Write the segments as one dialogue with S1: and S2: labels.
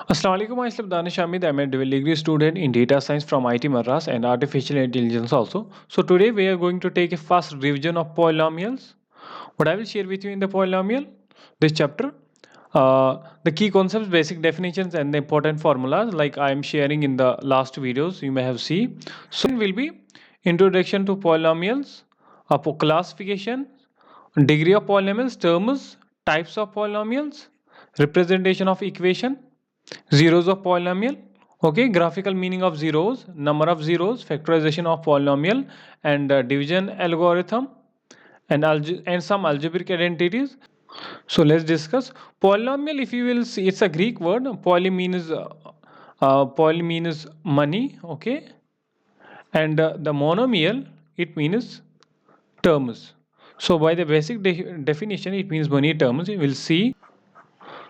S1: Assalamualaikum, myself Danish Hamid. I'm a dual degree student in data science from IT Madras and artificial intelligence also. So today we are going to take a fast revision of polynomials. What I will share with you in the polynomial, this chapter, the key concepts, basic definitions, and the important formulas like I am sharing in the last videos you may have seen. So will be introduction to polynomials, classification, degree of polynomials, terms, types of polynomials, representation of equation, zeros of polynomial, okay, graphical meaning of zeros, number of zeros, factorization of polynomial, and division algorithm, and some algebraic identities. So let's discuss polynomial. If you will see, it's a Greek word. Poly means money, okay, and the monomial, it means terms. So by the basic definition, it means many terms. You will see.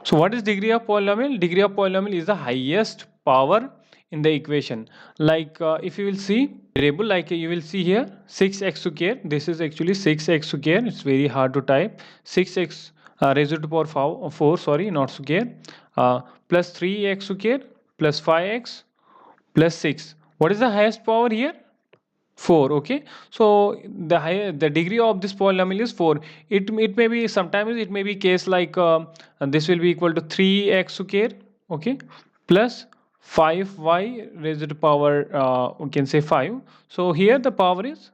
S1: So what is degree of polynomial? Degree of polynomial is the highest power in the equation. Like if you will see variable, like you will see here 6x square. This is actually 6x square. It's very hard to type. 6x raised to the power 4, sorry, not square. Plus 3x square plus 5x plus 6. What is the highest power here? 4, okay. So the degree of this polynomial is 4. It may be, sometimes it may be case like and this will be equal to 3x square, okay, plus 5y raised to the power we can say 5. So here the power is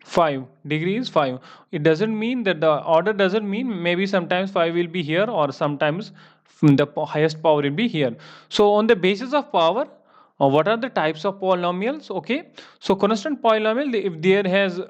S1: 5, degree is 5. It doesn't mean that the order doesn't mean, maybe sometimes 5 will be here or sometimes the highest power will be here. So on the basis of power, what are the types of polynomials? Okay, so constant polynomial, if there has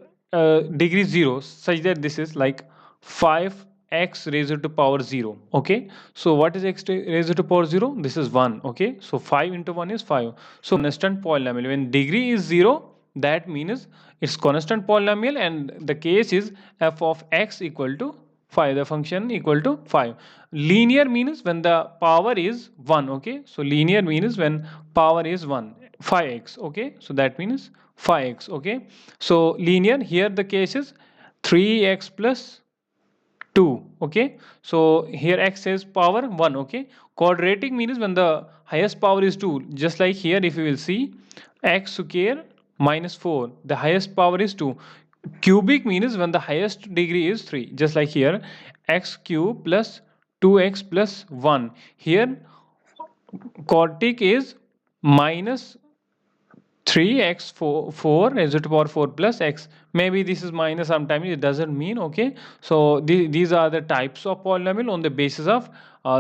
S1: degree 0, such that this is like 5x raised to power 0, okay. So what is x raised to power 0? This is 1, okay. So 5 into 1 is 5. So constant polynomial, when degree is 0, that means it's constant polynomial, and the case is f of x equal to 5, the function equal to 5. Linear means when the power is 1, okay. So linear means when power is 1, 5x, okay. So that means 5x, okay. So linear, here the case is 3x plus 2, okay. So here x is power 1, okay. Quadratic means when the highest power is 2, just like here if you will see x square minus 4, the highest power is 2. Cubic means when the highest degree is 3, just like here x cube plus 2x plus 1. Here quadratic is minus 3x 4 raised to the power 4 plus x. Maybe this is minus, sometimes it doesn't mean, okay. So these are the types of polynomial on the basis of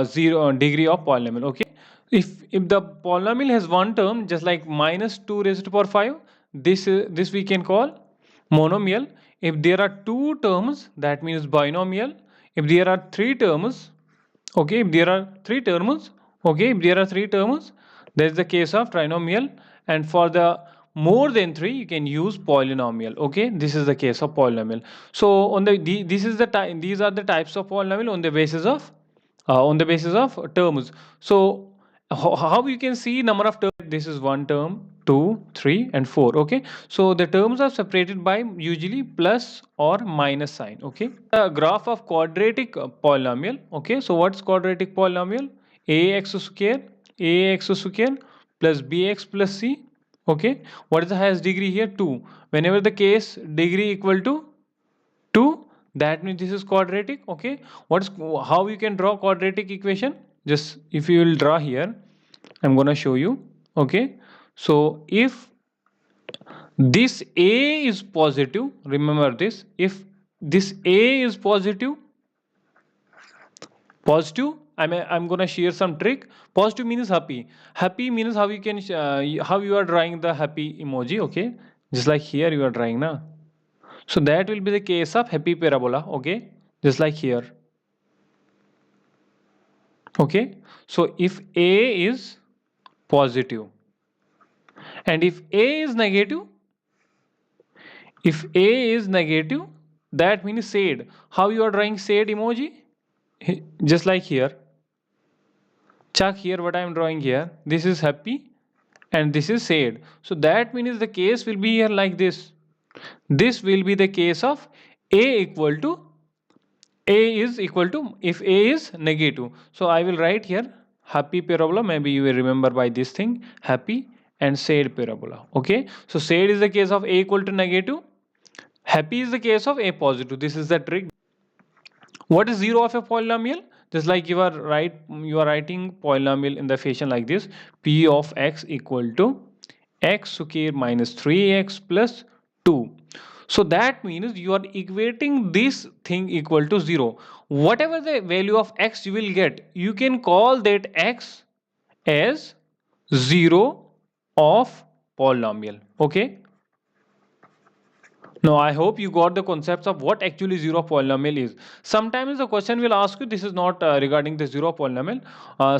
S1: zero degree of polynomial, okay. If the polynomial has one term, just like minus 2 raised to the power 5, this we can call monomial. If there are two terms, that means binomial. If there are three terms, okay, if there are three terms, okay, if there are three terms, that is the case of trinomial. And for the more than three, you can use polynomial, okay. This is the case of polynomial. So on this is the these are the types of polynomial on the basis of terms. So how you can see number of terms? This is one term, 2, 3, and 4, okay. So the terms are separated by usually plus or minus sign, okay. A graph of quadratic polynomial, okay. So what's quadratic polynomial? Ax square, ax square plus bx plus c, okay. What is the highest degree here? 2. Whenever the case degree equal to 2, that means this is quadratic, okay. What's how you can draw quadratic equation? Just if you will draw here, I'm gonna show you, okay. So if this a is positive, remember this, if this a is positive, I'm gonna share some trick. Positive means happy. Happy means how you can how you are drawing the happy emoji, okay. Just like here you are drawing now. So that will be the case of happy parabola, okay, just like here, okay. So if a is positive and if a is negative, if a is negative, that means shade. How you are drawing shade emoji? Just like here, check here what I am drawing here. This is happy and this is shade. So that means the case will be here like this. This will be the case of a equal to, a is equal to, if a is negative. So I will write here happy parabola, maybe you will remember by this thing, happy and sad parabola. Okay, so sad is the case of a equal to negative, happy is the case of a positive. This is the trick. What is zero of a polynomial? Just like you are writing polynomial in the fashion like this: p of x equal to x square minus 3x plus 2. So that means you are equating this thing equal to 0. Whatever the value of x you will get, you can call that x as 0 of polynomial. Okay, no, I hope you got the concepts of what actually zero polynomial is. Sometimes the question will ask you, this is not regarding the zero polynomial.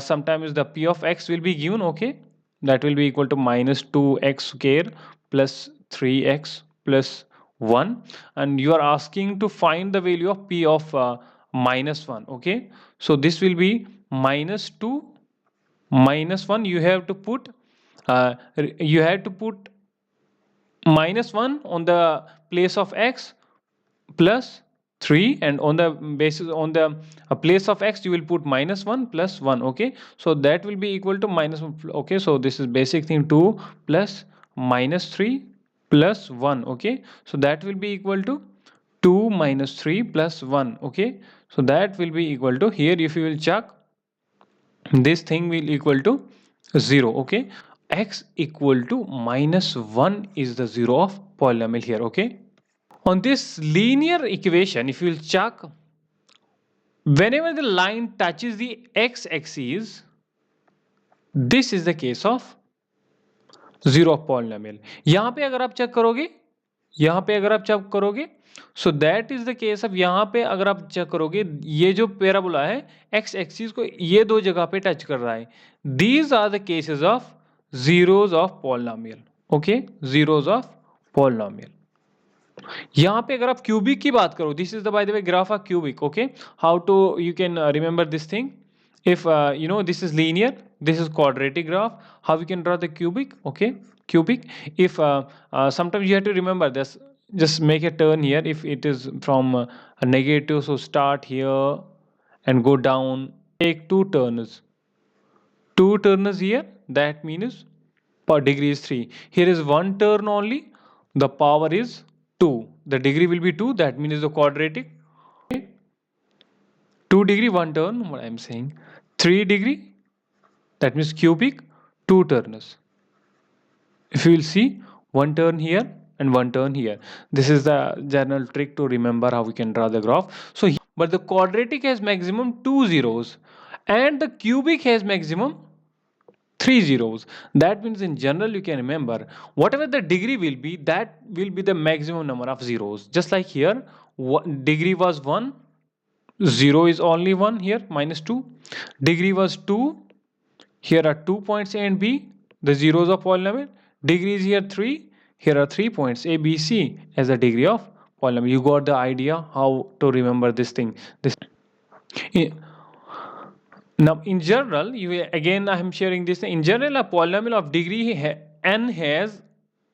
S1: Sometimes the p of x will be given, okay? That will be equal to minus 2x square plus 3x plus 1. And you are asking to find the value of p of minus 1, okay? So this will be minus 2 minus 1. You have to put minus 1 on the place of x plus 3, and on the basis on the place of x you will put minus 1 plus 1. Okay, so that will be equal to minus 1. Okay, so this is basic thing, 2 plus minus 3 plus 1. Okay, so that will be equal to 2 minus 3 plus 1. Okay, so that will be equal to, here if you will check, this thing will equal to 0. Okay, x equal to minus 1 is the 0 of polynomial here. Okay, on this linear equation, if you will check, whenever the line touches the x-axis, this is the case of 0 of polynomial. यहाँ पे अगर आप check करोगे, यहाँ पे अगर आप check करोगे, so that is the case of, यहाँ पे अगर आप चेक करोगे, ये जो पैराबोला है एक्स एक्सिस को ये दो जगह पे टच कर रहा है. These are the cases of zeros of polynomial. Okay, zeros of polynomial. यहाँ पे अगर आप क्यूबिक की बात करो, this is the by the way graph of cubic. Okay, how to you can remember this thing. If you know this is linear, this is quadratic graph, how we can draw the cubic? Okay, cubic. If sometimes you have to remember this, just make a turn here. If it is from a negative, so start here and go down, take two turns here. That means per degree is 3. Here is one turn only, the power is 2, the degree will be 2, that means the quadratic. 2 degree one turn, what I am saying, 3 degree, that means cubic, 2 turns. If you will see, one turn here and one turn here. This is the general trick to remember how we can draw the graph. So but the quadratic has maximum 2 zeros and the cubic has maximum 3 zeros. That means in general you can remember whatever the degree will be, that will be the maximum number of zeros. Just like here, degree was 1, 0 is only 1 here, minus 2. Degree was 2, here are 2 points A and B, the zeros of polynomial. Degree is here 3, here are 3 points A, B, C as the degree of polynomial. You got the idea how to remember this thing. Now in general, again I am sharing this. In general, a polynomial of degree n has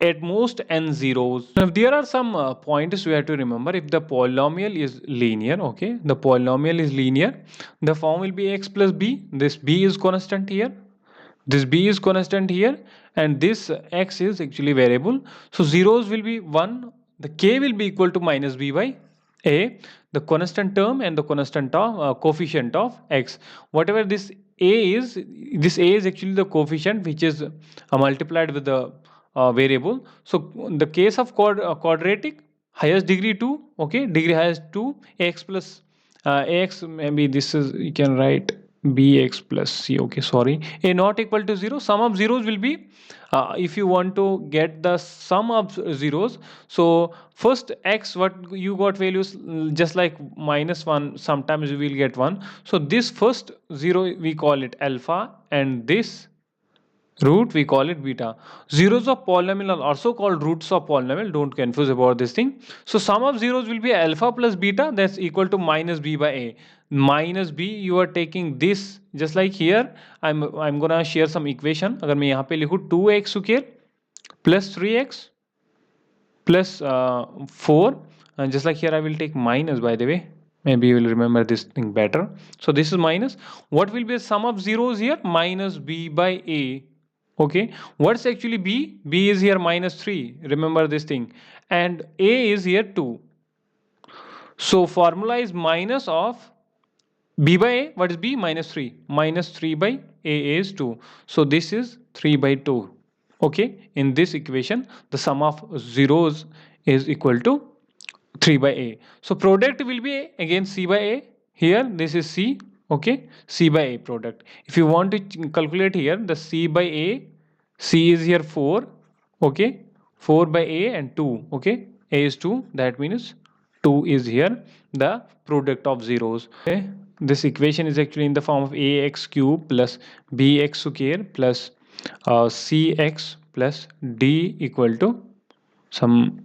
S1: at most n zeros. Now there are some points we have to remember. If the polynomial is linear, okay, the polynomial is linear, the form will be x plus b. This b is constant here, this b is constant here, and this x is actually variable. So zeros will be 1, the k will be equal to minus b by a, the constant term and the constant of coefficient of x. Whatever this a is, this a is actually the coefficient which is multiplied with the variable. So in the case of quadratic, highest degree 2, okay, degree highest 2, ax plus ax, maybe this is, you can write bx plus c. Okay, sorry, a not equal to 0. Sum of zeros will be, if you want to get the sum of zeros, so first x, what you got values, just like minus 1, sometimes you will get 1. So this first 0 we call it alpha, and this root we call it beta. Zeros of polynomial are also called roots of polynomial, don't confuse about this thing. So sum of zeros will be alpha plus beta, that's equal to minus b by a. Minus b, you are taking this, just like here I'm gonna share some equation. अगर मैं यहाँ पे लिखूँ 2x square plus 3x plus 4, and just like here I will take minus, by the way, Maybe you will remember this thing better. So this is minus. What will be the sum of zeros here? Minus b by a. Okay. What's actually b? B is here minus 3. Remember this thing. And a is here 2. So formula is minus of b by a. What is b? Minus 3. Minus 3 by a is 2. So this is 3 by 2. Okay. In this equation, the sum of zeros is equal to 3 by a. So product will be again c by a. Here this is c. Okay, c by a product. If you want to calculate here the c by a, c is here 4. Okay, 4 by a and 2. Okay, a is 2. That means 2 is here the product of zeros. Okay, this equation is actually in the form of ax cube plus bx square plus cx plus d equal to some,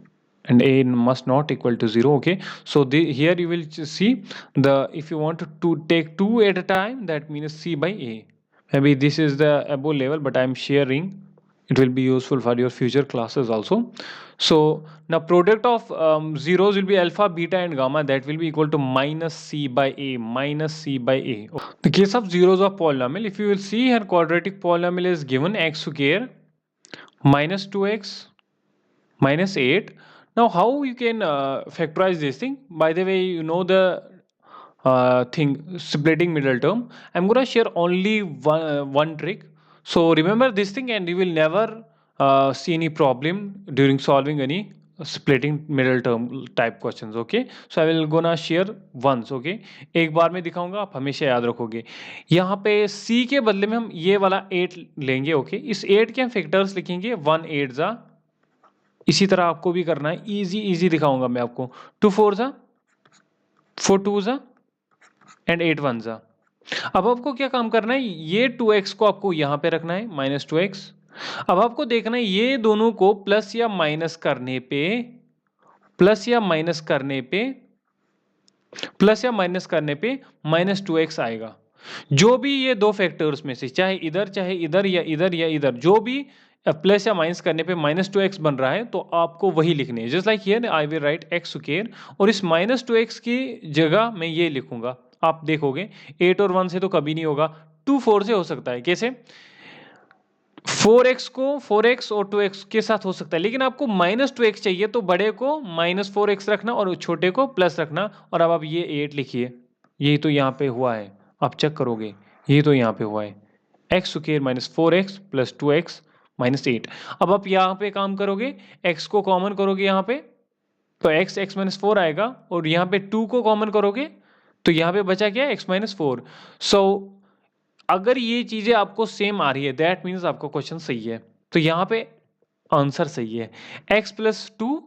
S1: and a must not equal to 0. Okay, so here you will see the, if you want to take 2 at a time, that means c by a. Maybe this is the above level, but I'm sharing, it will be useful for your future classes also. So now product of zeros will be alpha, beta and gamma, that will be equal to minus c by a, minus c by a. The case of zeros of polynomial, if you will see here, quadratic polynomial is given x square minus 2x minus 8. Now how you can factorize this thing? By the way, you know the thing, splitting middle term. I'm gonna share only one trick. So remember this thing and you will never see any problem during solving any splitting middle term type questions. Okay, so I will gonna share once. Okay, एक बार में दिखाऊंगा, आप हमेशा याद रखोगे. यहाँ पे c के बदले में हम ये वाला 8 लेंगे. ओके, इस 8 के हम फैक्टर्स लिखेंगे 1 8 जा. इसी तरह आपको भी करना है, इजी इजी दिखाऊंगा मैं आपको. 2 4 जा, 4 2 जा एंड 8 1 जा. अब आपको क्या काम करना है, ये 2x को आपको यहां पे रखना है माइनस 2x. अब आपको देखना है ये दोनों को प्लस या माइनस करने पे, प्लस या माइनस करने पे, प्लस या माइनस करने पे माइनस 2x आएगा. जो भी ये दो फैक्टर्स में से, चाहे इधर या इधर या इधर, जो भी प्लस या माइनस करने पे माइनस 2x बन रहा है, तो आपको वही लिखने है. Just like here I will write x square, और इस माइनस 2x की जगह मैं ये लिखूंगा. आप देखोगे 8 और 1 से तो कभी नहीं होगा, 2 4 से हो सकता है. कैसे? 4x को 4x और 2x के साथ हो सकता है, लेकिन आपको माइनस 2x चाहिए तो बड़े को माइनस 4x रखना और छोटे को प्लस रखना. और अब आप ये 8 लिखिए, यही तो यहाँ पे हुआ है. आप चेक करोगे, यही तो यहाँ पे हुआ है, x square minus 4x plus 2x minus 8. अब आप यहाँ पे काम करोगे, x को कॉमन करोगे यहाँ पे, तो x माइनस 4 आएगा, और यहाँ पे 2 को कॉमन करोगे तो यहाँ पे बचा क्या, x माइनस 4. सो अगर ये चीजें आपको सेम आ रही है, दैट मीन्स आपका क्वेश्चन सही है. तो यहाँ पे आंसर सही है, x plus 2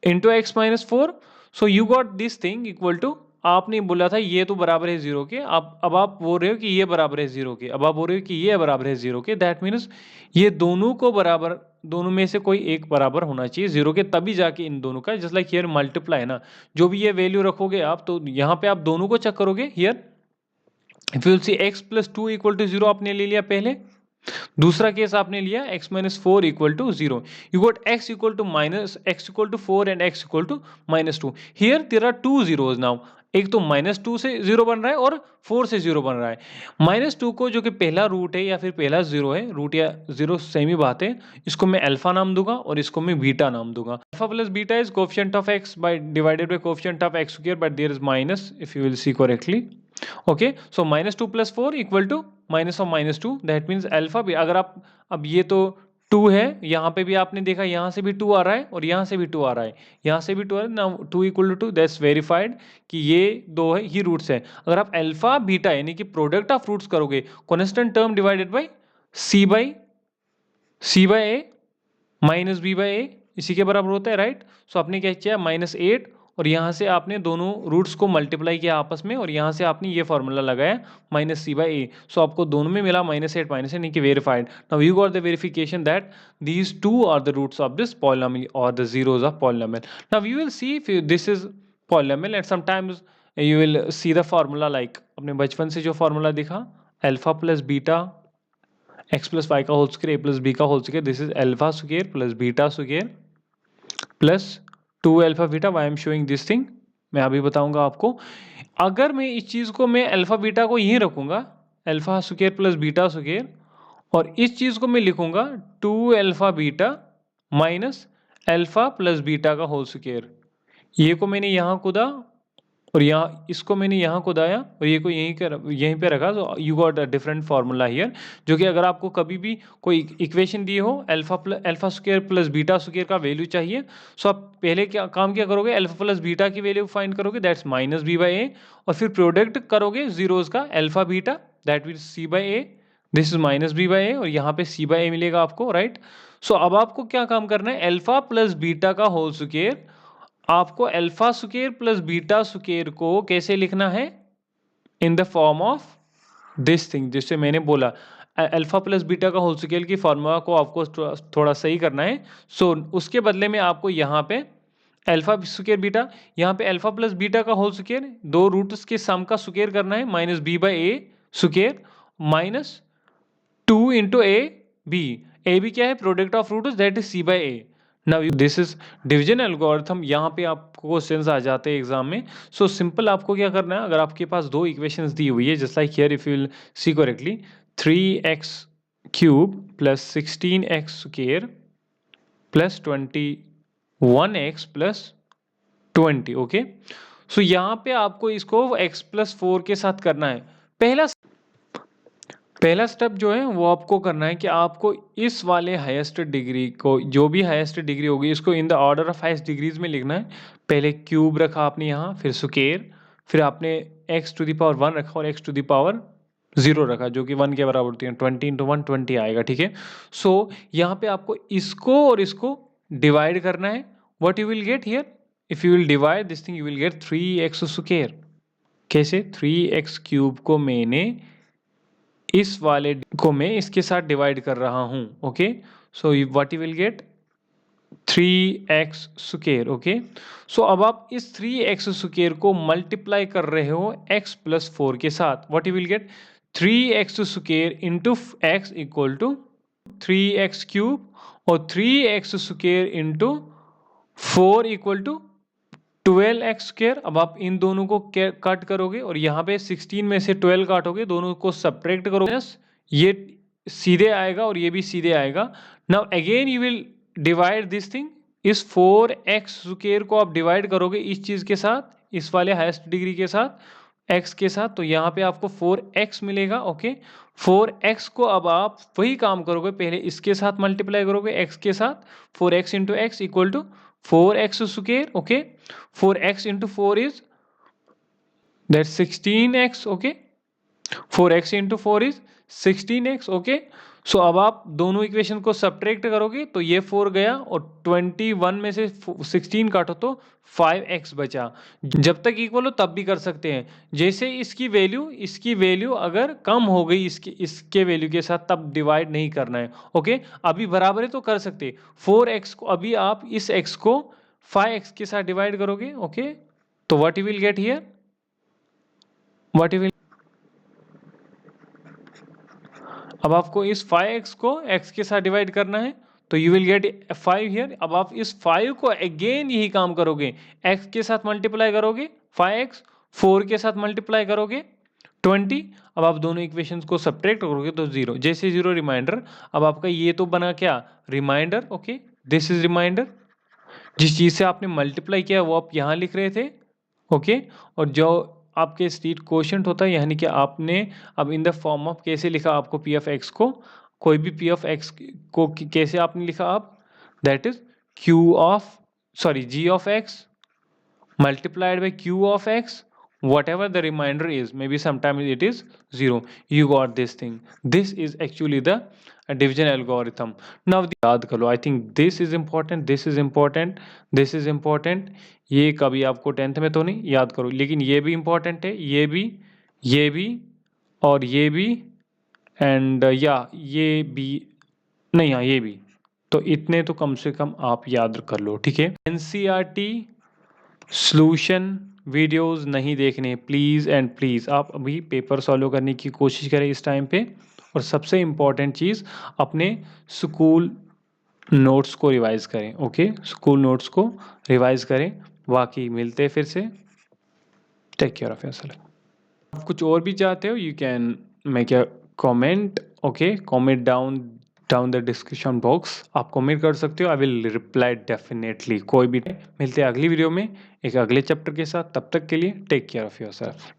S1: into x minus 4. So you got this thing equal to, आपने बोला था ये तो बराबर है 0 के, अब आप बोल रहे हो कि ये बराबर है 0 के, अब आप बोल रहे हो कि ये बराबर है 0 के. दैट मीन्स ये दोनों को बराबर, दोनों में से कोई एक बराबर होना चाहिए 0 के, तभी जाके इन दोनों का, जस्ट लाइक हियर मल्टीप्लाई है ना, जो भी ये वैल्यू रखोगे आप, तो यहाँ पे आप दोनों को चेक करोगे. Here if you see x plus 2 equal to 0 आपने ले लिया पहले. दूसरा केस आपने लिया x minus 4 equal to 0. You got x equal to minus x equal to 4 and x equal to minus 2. Here there are two zeros now. एक तो minus 2 से 0 बन रहा है और 4 से 0 बन रहा है. माइनस 2 को, जो कि पहला रूट है या फिर पहला 0 है, रूट या 0 सेम ही बात है, इसको मैं अल्फा नाम दूंगा और इसको मैं बीटा नाम दूंगा. Alpha plus beta is coefficient of x by divided by coefficient of x square, but there is minus if you will see correctly. Okay, so minus 2 plus 4 equal to minus of minus 2. That means alpha भी, अगर आप, अब ये तो 2 है, यहाँ पे भी आपने देखा यहाँ से भी 2 आ रहा है और यहाँ से भी 2 आ रहा है, यहाँ से भी 2 आ रहा है ना. 2 इक्वल टू 2, दैट्स वेरीफाइड कि ये दो है, ही रूट्स है. अगर आप अल्फा बीटा यानी कि प्रोडक्ट ऑफ रूट्स करोगे, constant term divided by C by A minus B by A, इसी के बराबर होता है, राइट. सो आपने क्या किया, माइनस 8, और यहाँ से आपने दोनों रूट्स को मल्टीप्लाई किया आपस में, और यहाँ से आपने ये फॉर्मूला लगाया माइनस सी बाई ए. सो आपको दोनों में मिला माइनस 8 यानी कि verified. Now you got the verification that these two are the roots of this polynomial और the zeros of polynomial. Now you will see if this is polynomial, and sometimes you will see the formula like अपने बचपन से जो formula दिखा, alpha plus beta X plus Y का whole square A plus B का whole square, this is alpha square plus beta square plus 2 alpha beta. Why am showing this thing, मैं अभी बताऊंगा आपको. अगर मैं इस चीज़ को मैं अल्फ़ा बीटा को यहीं रखूँगा, alpha square plus beta square, और इस चीज़ को मैं लिखूँगा 2 alpha beta minus alpha plus beta का होल स्क्वायर। ये को मैंने यहाँ कूदा और यहाँ इसको मैंने यहाँ कूदाया और ये को यहीं पे रखा, तो you got a different formula here, जो कि अगर आपको कभी भी कोई इक्वेशन दी हो alpha square plus beta square का वैल्यू चाहिए, सो आप पहले क्या करोगे, अल्फ़ा प्लस बीटा की वैल्यू फाइंड करोगे, that's minus B by A, और फिर प्रोडक्ट करोगे जीरोज का alpha beta, that means C by A, this is minus B by A, और यहाँ पे सी बाई ए मिलेगा आपको, राइट। सो अब आपको क्या काम करना है, अल्फ़ा प्लस बीटा का होल स्क्वायर, आपको alpha square plus beta square को कैसे लिखना है, in the form of this thing, जिससे मैंने बोला अल्फा प्लस बीटा का होल स्क्वायर की फॉर्मूला को आपको थोड़ा सही करना है। सो उसके बदले में आपको यहाँ पे अल्फा स्क्वायर बीटा, यहाँ पे अल्फा प्लस बीटा का होल स्क्वायर, दो रूट्स के सम का स्क्वायर करना है, minus B by a square minus 2 into a b क्या है, product of roots, that is c by a. Now this is division algorithm. यहाँ पे आपको क्वेश्चंस आ जाते हैं एग्जाम में। सो सिंपल आपको क्या करना है, अगर आपके पास दो इक्वेशंस दी हुई है, just like here if you will see correctly, 3x cube plus 16x square plus 21x plus 20, okay. So यहाँ पे आपको इसको x प्लस 4 के साथ करना है। पहला स्टेप जो है वो आपको करना है कि आपको इस वाले हाईएस्ट डिग्री को, जो भी हाईएस्ट डिग्री होगी, इसको in the order of highest degrees में लिखना है। पहले क्यूब रखा आपने यहाँ, फिर स्क्वायर, फिर आपने x टू द पावर 1 रखा और x टू द पावर 0 रखा, जो कि 1 के बराबर होती है, 20 इंटू 1 20 आएगा, ठीक है। सो यहाँ पे आपको इसको और इसको डिवाइड करना है। What you will get here, if you will divide this thing, you will get 3x square. कैसे, 3x क्यूब को मैंने इस वाले को मैं इसके साथ डिवाइड कर रहा हूं, okay. So what you will get 3x square, okay. So अब आप इस 3x स्क्वायर को मल्टीप्लाई कर रहे हो x प्लस 4 के साथ, what you will get 3x square into x equal to 3x cube, और 3x square into 4 equal to 12x square. अब आप इन दोनों को कट करोगे और यहाँ पे 16 में से 12 काटोगे, दोनों को सब्ट्रैक्ट करोगे, ये सीधे आएगा और ये भी सीधे आएगा। Now again you will divide this thing, इस 4x स्क्वायर को आप डिवाइड करोगे इस चीज के साथ, इस वाले हाईएस्ट डिग्री के साथ, x के साथ, तो यहाँ पे आपको 4x मिलेगा, ओके। 4x को अब आप वही काम करोगे, पहले इसके साथ मल्टीप्लाई करोगे x के साथ, 4x into x equal to 4x square, okay. 4x into 4 is that 16x, okay. 4x into 4 is 16x, okay. सो अब आप दोनों इक्वेशन को सब्ट्रैक्ट करोगे तो ये 4 गया और 21 में से 16 काटो तो 5x बचा। जब तक इक्वल हो तब भी कर सकते हैं, जैसे इसकी वैल्यू अगर कम हो गई इसके वैल्यू के साथ, तब डिवाइड नहीं करना है, ओके। अभी बराबर है तो कर सकते, 4x को अभी आप इस x को 5x के साथ डिवाइड करोगे, ओके। तो what you will get here, what you will, अब आपको इस 5x को x के साथ डिवाइड करना है, तो यू विल गेट 5 हियर। अब आप इस 5 को अगेन यही काम करोगे, x के साथ मल्टीप्लाई करोगे 5x, 4 के साथ मल्टीप्लाई करोगे 20। अब आप दोनों इक्वेशंस को सब्ट्रैक्ट करोगे तो 0, जैसे 0 रिमाइंडर। अब आपका ये तो बना क्या, remainder, okay. This is remainder, जिस चीज़ से आपने मल्टीप्लाई किया वो आप यहाँ लिख रहे थे, ओके। और जो आपके स्टेट कोशेंट होता है, यानी कि आपने अब इन द फॉर्म ऑफ कैसे लिखा, आपको पी ऑफ एक्स को, कोई भी पी ऑफ एक्स को कैसे आपने लिखा, आप that is q of, sorry, g of x multiplied by q of x, whatever the remainder is, maybe sometimes it is 0, you got this thing. This is actually the division algorithm. Now याद कर लो, I think this is important, this is important, this is important। ये कभी आपको 10th में तो नहीं याद करो, लेकिन ये भी important है, ये भी और ये भी, एंड या ये भी नहीं, हाँ ये भी, तो इतने तो कम से कम आप याद कर लो, ठीक है। एनसीईआरटी सॉल्यूशन वीडियोस नहीं देखने प्लीज़ एंड प्लीज़, आप अभी पेपर सॉल्व करने की कोशिश करें इस टाइम पे। और सबसे इम्पॉर्टेंट चीज़, अपने स्कूल नोट्स को रिवाइज़ करें, ओके। स्कूल नोट्स को रिवाइज़ करें। बाकी मिलते हैं फिर से। Take care of yourself. आप कुछ और भी चाहते हो, you can make a comment, okay, comment down the description box. आप कमेंट कर सकते हो, आई विल रिप्लाई डेफिनेटली। कोई भी मिलते हैं अगली वीडियो में एक अगले चैप्टर के साथ। तब तक के लिए take care of your self.